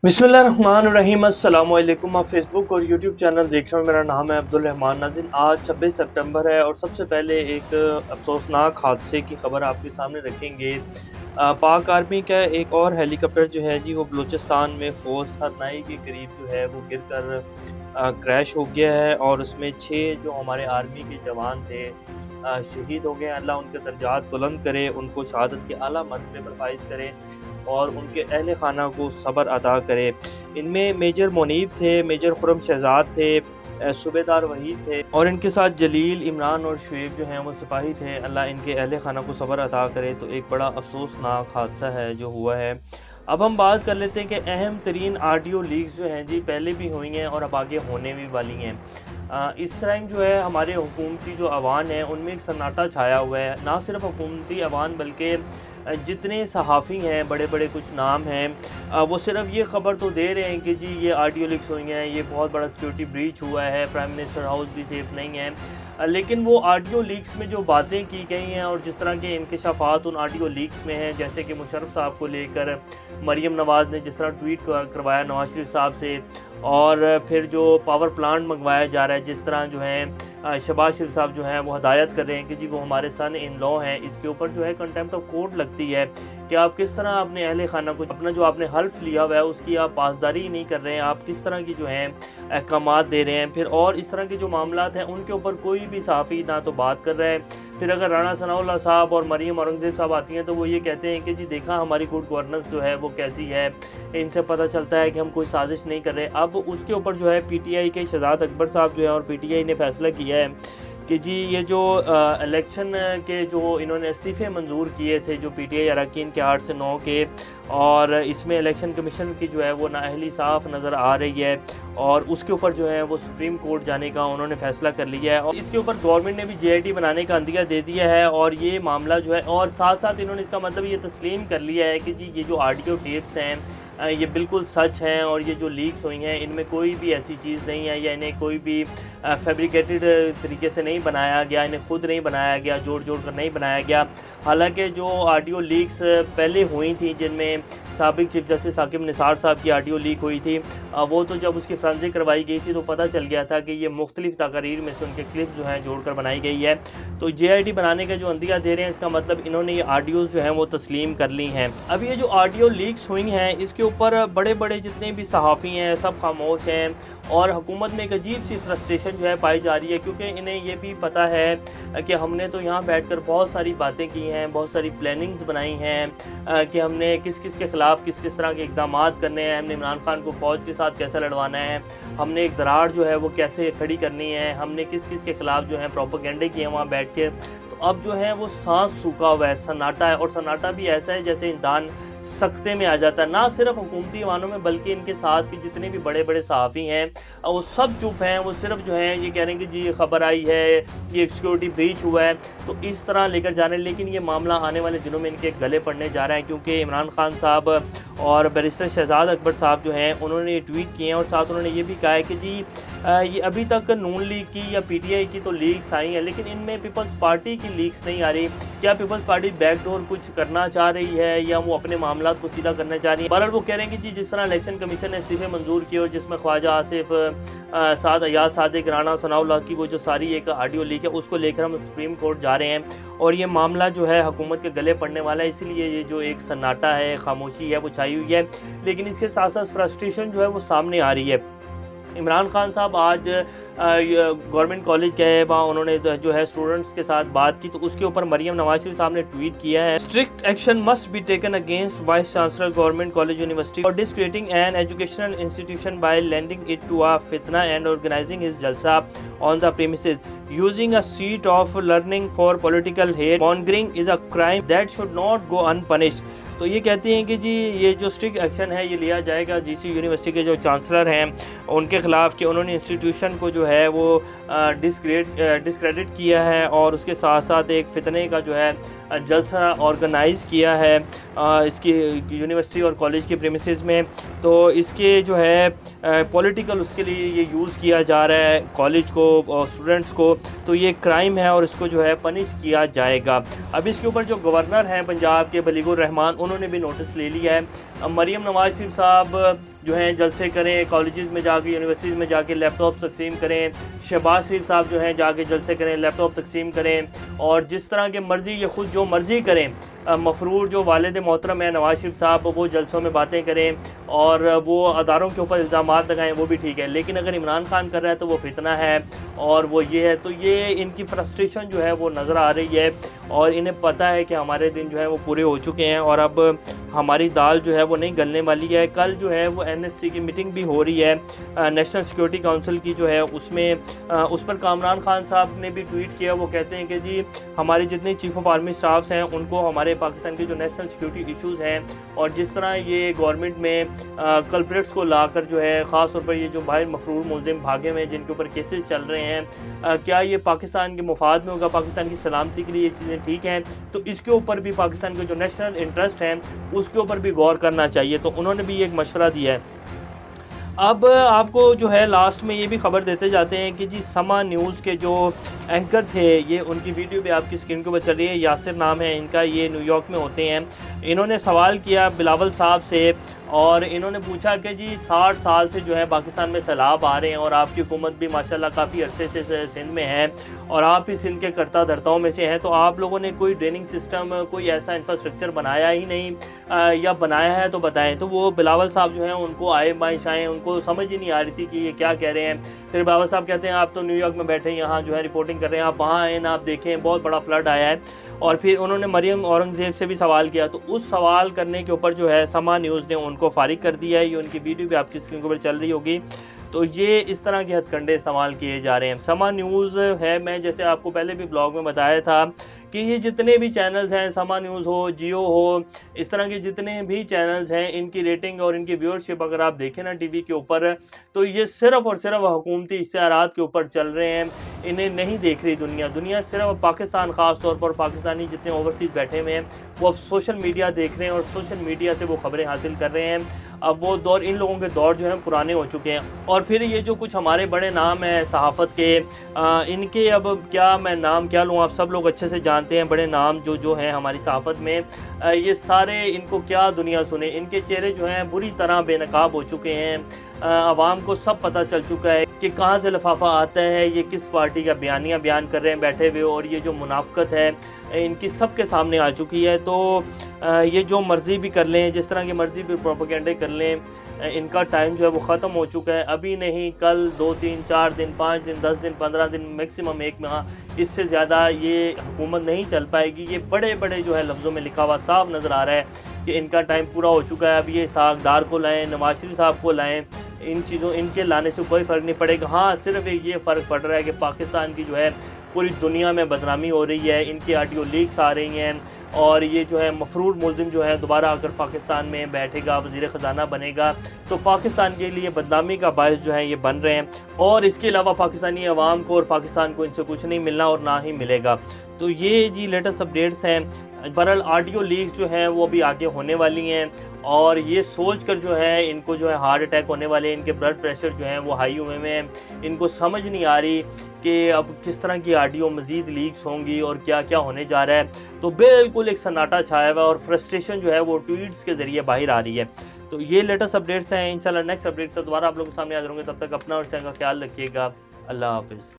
बिस्मिल्लाहिर्रहमानिर्रहीम। अस्सलाम वालेकुम। आप फेसबुक और यूट्यूब चैनल देख रहे हो। मेरा नाम है अब्दुल रहमान। नाज़रीन, आज 26 सितंबर है और सबसे पहले एक अफसोसनाक हादसे की खबर आपके सामने रखेंगे। पाक आर्मी का एक और हेलीकॉप्टर जो है जी, वो बलूचिस्तान में खोस हरनाई के करीब जो है वो गिर कर क्रैश हो गया है और उसमें 6 जो हमारे आर्मी के जवान थे शहीद हो गए। अल्लाह उनके दर्जात बुलंद करे, उनको शहादत के आला मर्तबे पर फाइज करे और उनके अहल खाना को सब्र अता करे। इनमें मेजर मुनीब थे, मेजर खुरम शहजाद थे, सूबेदार वहीद थे और इनके साथ जलील, इमरान और शुएब जो हैं वो सिपाही थे। अल्लाह इनके अहल खाना को सब्र अता करे। तो एक बड़ा अफसोसनाक हादसा है जो हुआ है। अब हम बात कर लेते हैं कि अहम तरीन ऑडियो लीक्स जो हैं जी, पहले भी हुई हैं और अब आगे होने भी वाली हैं। इस टाइम जो है हमारे हुकूमती जो अवान है उनमें एक सन्नाटा छाया हुआ है। ना सिर्फ हुकूमती अवान बल्कि जितने सहाफ़ी हैं, बड़े बड़े कुछ नाम हैं, वो सिर्फ ये ख़बर तो दे रहे हैं कि जी ये ऑडियो लीक्स हुई हैं, ये बहुत बड़ा सिक्योरिटी ब्रीच हुआ है, प्राइम मिनिस्टर हाउस भी सेफ़ नहीं है। लेकिन वो ऑडियो लीक्स में जो बातें की गई हैं और जिस तरह के इंकशाफात उन ऑडियो लीक्स में हैं, जैसे कि मुशर्रफ साहब को लेकर मरीम नवाज़ ने जिस तरह ट्वीट करवाया नवाज शरीफ साहब से, और फिर जो पावर प्लांट मंगवाया जा रहा है, जिस तरह जो है शहबाज शरीफ साहब जो हैं वो हदायत कर रहे हैं कि जी वो हमारे सन इन लॉ हैं, इसके ऊपर जो है कंटेम्प्ट ऑफ कोर्ट लगती है कि आप किस तरह अपने अहले खाना को अपना जो आपने हल्फ लिया हुआ है उसकी आप पासदारी नहीं कर रहे हैं, आप किस तरह की जो हैं अहकामात दे रहे हैं। फिर और इस तरह के जो मामलात हैं उनके ऊपर कोई भी सहाफ़ी ना तो बात कर रहा है। फिर अगर राणा सनाउल्लाह साहब और मरीम औरंगज़ेब साहब आती हैं तो वो ये कहते हैं कि जी देखा हमारी गुड गवर्नेंस जो है वो कैसी है, इनसे पता चलता है कि हम कोई साजिश नहीं कर रहे। अब उसके ऊपर जो है पीटीआई के शहजाद अकबर साहब जो है और पीटीआई ने फैसला किया है कि जी ये जो इलेक्शन के जो इन्होंने इस्तीफ़े मंजूर किए थे जो पीटीआई अरकान के 8 से 9 के, और इसमें इलेक्शन कमीशन की जो है वो नाअहली साफ नज़र आ रही है और उसके ऊपर जो है वो सुप्रीम कोर्ट जाने का उन्होंने फ़ैसला कर लिया है। और इसके ऊपर गवर्नमेंट ने भी जेआईटी बनाने का अंदिया दे दिया है और ये मामला जो है, और साथ साथ इन्होंने इसका मतलब ये तस्लीम कर लिया है कि जी ये जो ऑडियो टेप्स हैं ये बिल्कुल सच हैं और ये जो लीक्स हुई हैं इनमें कोई भी ऐसी चीज़ नहीं है या इन्हें कोई भी फैब्रिकेटेड तरीके से नहीं बनाया गया, इन्हें खुद नहीं बनाया गया, जोड़ जोड़ कर नहीं बनाया गया। हालांकि जो ऑडियो लीक्स पहले हुई थी जिनमें साबिक चीफ जस्टिस साकिब निसार साहब की ऑडियो लीक हुई थी, वो तो जब उसकी फ्रेंसिक करवाई गई थी तो पता चल गया था कि ये मुख्तलिफ तकारीर में से उनके क्लिप्स जो हैं जोड़ कर बनाई गई है। तो जेआईटी बनाने का जो अंदिया दे रहे हैं इसका मतलब इन्होंने ये ऑडियोज़ जो हैं वो तस्लीम कर ली हैं। अब ये जो ऑडियो लीक्स हुई हैं इसके ऊपर बड़े बड़े जितने भी सहाफ़ी हैं सब खामोश हैं और हुकूमत में एक अजीब सी फ्रस्ट्रेशन जो है पाई जा रही है, क्योंकि इन्हें ये भी पता है कि हमने तो यहाँ बैठकर बहुत सारी बातें की हैं, बहुत सारी प्लानिंग्स बनाई हैं कि हमने किस किस के ख़िलाफ़ किस किस तरह के इक़दाम करने हैं, हमने इमरान खान को फ़ौज के साथ कैसे लड़वाना है, हमने एक दरार जो है वो कैसे खड़ी करनी है, हमने किस किस के ख़िलाफ़ जो है प्रोपेगेंडे किए हैं वहाँ बैठ के। तो अब जो है वो सांस सूखा हुआ है, सन्नाटा है, और सन्नाटा भी ऐसा है जैसे इंसान सख्ते में आ जाता है। ना सिर्फ हुकूमती वानों में बल्कि इनके साथ के जितने भी बड़े बड़े सहाफ़ी हैं वो सब चुप हैं, वो सिर्फ जो हैं ये कह रहे हैं कि जी ये खबर आई है, ये सिक्योरिटी ब्रीच हुआ है, तो इस तरह लेकर जा रहे हैं। लेकिन ये मामला आने वाले दिनों में इनके गले पड़ने जा रहा है, क्योंकि इमरान खान साहब और बैरिस्टर शहजाद अकबर साहब जो हैं उन्होंने ये ट्वीट किए हैं और साथ उन्होंने ये भी कहा है कि जी ये अभी तक नून लीग की या पीटीआई की तो लीक्स आई हैं लेकिन इनमें पीपल्स पार्टी की लीक्स नहीं आ रही। क्या पीपल्स पार्टी बैकडोर कुछ करना चाह रही है या वो अपने मामला को सीधा करना चाह रही है? बहरहाल वो कह रहे हैं कि जी जिस तरह इलेक्शन कमीशन ने इस्तीफे मंजूर किए और जिसमें ख्वाजा आसिफ, साद अयाज सादिक, राणा सनाउल्लाह की वो जो सारी एक ऑडियो लीक है उसको लेकर हम सुप्रीम कोर्ट जा रहे हैं और ये मामला जो है हुकूमत के गले पड़ने वाला है, इसलिए ये जो एक सन्नाटा है, खामोशी है वो छाई हुई है। लेकिन इसके साथ साथ फ्रस्ट्रेशन जो है वो सामने आ रही है। इमरान खान साहब आज गवर्नमेंट कॉलेज गए, वहाँ उन्होंने जो है स्टूडेंट्स के साथ बात की, तो उसके ऊपर मरीम नवाज शरीफ साहब ने ट्वीट किया है, strict action must be taken against vice chancellor government college university for discrediting an educational institution by lending it to a फितना एंड ऑर्गेनाइजिंग हिज जलसा on the premises using a seat of learning for political hate mongering is a crime that should not go unpunished. तो ये कहती हैं कि जी ये जो strict action है ये लिया जाएगा जीसी यूनिवर्सिटी के जो चांसलर हैं उनके ख़िलाफ़ कि उन्होंने इंस्टीट्यूशन को जो है वो डिसक्रेडिट किया है और उसके साथ साथ एक फितने का जो है जलसा ऑर्गेनाइज़ किया है इसकी यूनिवर्सिटी और कॉलेज के प्रीमिसेस में। तो इसके जो है पॉलिटिकल उसके लिए ये यूज़ किया जा रहा है कॉलेज को और स्टूडेंट्स को, तो ये क्राइम है और इसको जो है पनिश किया जाएगा। अब इसके ऊपर जो गवर्नर हैं पंजाब के बलीगुर रहमान उन्होंने भी नोटिस ले लिया है। मरीम नवाज शरीफ साहब जो हैं जलसे करें, कॉलेजेस में जाके, यूनिवर्सिटीज़ में जाके लैपटॉप तकसीम करें। शहबाज शरीफ साहब जो हैं जाके जलसे करें, लैपटॉप तकसीम करें, और जिस तरह के मर्ज़ी ये खुद जो मर्ज़ी करें। मफरूर जो वालिद मोहतरम है नवाज़ शरीफ साहब, वो जलसों में बातें करें और वो अदारों के ऊपर इल्ज़ामात लगाएं, वो भी ठीक है। लेकिन अगर इमरान खान कर रहा है तो वो फितना है और वो ये है। तो ये इनकी फ्रस्ट्रेशन जो है वो नज़र आ रही है और इन्हें पता है कि हमारे दिन जो है वो पूरे हो चुके हैं और अब हमारी दाल जो है वो नहीं गलने वाली है। कल जो है वो NSC की मीटिंग भी हो रही है, नेशनल सिक्योरिटी काउंसिल की जो है, उसमें उस पर कामरान खान साहब ने भी ट्वीट किया। वो कहते हैं कि जी हमारे जितने चीफ ऑफ आर्मी स्टाफ्स हैं उनको हमारे पाकिस्तान के जो नेशनल सिक्योरिटी इश्यूज़ हैं और जिस तरह ये गवर्नमेंट में कल्प्रेट्स को लाकर जो है, ख़ास तौर पर ये जो बाहर मफरूर मुलजिम भागे हुए हैं जिनके ऊपर केसेस चल रहे हैं, क्या ये पाकिस्तान के मुफाद में होगा, पाकिस्तान की सलामती के लिए ये चीज़ें ठीक हैं? तो इसके ऊपर भी पाकिस्तान के जो नेशनल इंटरेस्ट हैं उसके ऊपर भी गौर करना चाहिए। तो उन्होंने भी एक मशवरा दिया है। अब आपको जो है लास्ट में ये भी खबर देते जाते हैं कि जी समा न्यूज़ के जो एंकर थे, ये उनकी वीडियो भी आपकी स्क्रीन के ऊपर चल रही है, यासिर नाम है इनका, ये न्यूयॉर्क में होते हैं। इन्होंने सवाल किया बिलावल साहब से और इन्होंने पूछा कि जी 60 साल से जो है पाकिस्तान में सैलाब आ रहे हैं और आपकी हुकूमत भी माशाल्लाह काफ़ी अरसे से सिंध में है और आप ही सिंध के करता धरताओं में से हैं, तो आप लोगों ने कोई ड्रेनिंग सिस्टम, कोई ऐसा इंफ्रास्ट्रक्चर बनाया ही नहीं या बनाया है तो बताएं। तो वो बिलावल साहब जो हैं उनको आए बाइश आए, उनको समझ ही नहीं आ रही थी कि ये क्या कह रहे हैं। फिर बिलावल साहब कहते हैं आप तो न्यूयॉर्क में बैठे यहाँ जो है रिपोर्टिंग कर रहे हैं, आप वहाँ आए ना, आप देखें बहुत बड़ा फ्लड आया है। और फिर उन्होंने मरियम औरंगज़ेब से भी सवाल किया, तो उस सवाल करने के ऊपर जो है समा न्यूज़ ने उनको फारिग कर दिया है। ये उनकी वीडियो भी आपकी स्क्रीन के ऊपर चल रही होगी। तो ये इस तरह के हथकंडे इस्तेमाल किए जा रहे हैं। समा न्यूज़ है, मैं जैसे आपको पहले भी ब्लॉग में बताया था कि ये जितने भी चैनल्स हैं, समा न्यूज़ हो, जियो हो, इस तरह के जितने भी चैनल्स हैं, इनकी रेटिंग और इनकी व्यूअरशिप अगर आप देखें ना टीवी के ऊपर, तो ये सिर्फ़ और सिर्फ हुकूमती इश्तिहारात के ऊपर चल रहे हैं। इन्हें नहीं देख रही दुनिया सिर्फ पाकिस्तान, ख़ास तौर पर पाकिस्तानी जितने ओवरसीज़ बैठे हुए हैं वो अब सोशल मीडिया देख रहे हैं और सोशल मीडिया से वो खबरें हासिल कर रहे हैं। अब वो दौर, इन लोगों के दौर जो हैं पुराने हो चुके हैं। और फिर ये जो कुछ हमारे बड़े नाम हैं सहाफ़त के, इनके अब क्या मैं नाम क्या लूँ, आप सब लोग अच्छे से जानते हैं बड़े नाम जो हैं हमारी सहाफ़त में, ये सारे इनको क्या दुनिया सुने। इनके चेहरे जो हैं बुरी तरह बेनकाब हो चुके हैं। आवाम को सब पता चल चुका है कि कहाँ से लिफाफा आता है, ये किस पार्टी का बयानिया बयान कर रहे हैं बैठे हुए, और ये जो मुनाफ़िकत है इनकी सब के सामने आ चुकी है। तो ये जो मर्ज़ी भी कर लें, जिस तरह की मर्ज़ी भी प्रोपेगेंडे कर लें, इनका टाइम जो है वो ख़त्म हो चुका है। अभी नहीं, कल 2, 3, 4 दिन, 5 दिन, 10 दिन, 15 दिन, मैक्सिमम 1 माह, इससे ज़्यादा ये हुकूमत नहीं चल पाएगी। ये बड़े बड़े जो है लफ्ज़ों में लिखा हुआ साफ नज़र आ रहा है कि इनका टाइम पूरा हो चुका है। अब ये सागदार को लाएँ, नवाज शरीफ साहब को लाएँ, इन चीज़ों, इनके लाने से कोई फ़र्क नहीं पड़ेगा। हाँ, सिर्फ ये फ़र्क पड़ रहा है कि पाकिस्तान की जो है पूरी दुनिया में बदनामी हो रही है, इनकी ऑडियो लीक्स आ रही हैं और ये जो है मफरूर मुल्ज़िम जो है दोबारा आकर पाकिस्तान में बैठेगा, वज़ीर ख़जाना बनेगा, तो पाकिस्तान के लिए बदनामी का बायस जो है ये बन रहे हैं। और इसके अलावा पाकिस्तानी अवाम को और पाकिस्तान को इनसे कुछ नहीं मिलना और ना ही मिलेगा। तो ये जी लेटेस्ट अपडेट्स हैं। बहरहाल ऑडियो लीक्स जो हैं वो अभी आगे होने वाली हैं और ये सोच कर जो है इनको जो है हार्ट अटैक होने वाले, इनके ब्लड प्रेशर जो है वो हाई हुए हैं। इनको समझ नहीं आ रही कि अब किस तरह की ऑडियो मज़ीद लीक्स होंगी और क्या क्या होने जा रहा है। तो बिल्कुल एक सन्नाटा छाया हुआ और फ्रस्ट्रेशन जो है वो ट्वीट्स के ज़रिए बाहर आ रही है। तो ये लेटेस्ट अपडेट्स हैं। इंशाल्लाह नेक्स्ट अपडेट से दोबारा आप लोगों के सामने हाजिर होंगे। तब तक अपना और चैनल का ख्याल रखिएगा। अल्लाह हाफ़िज़।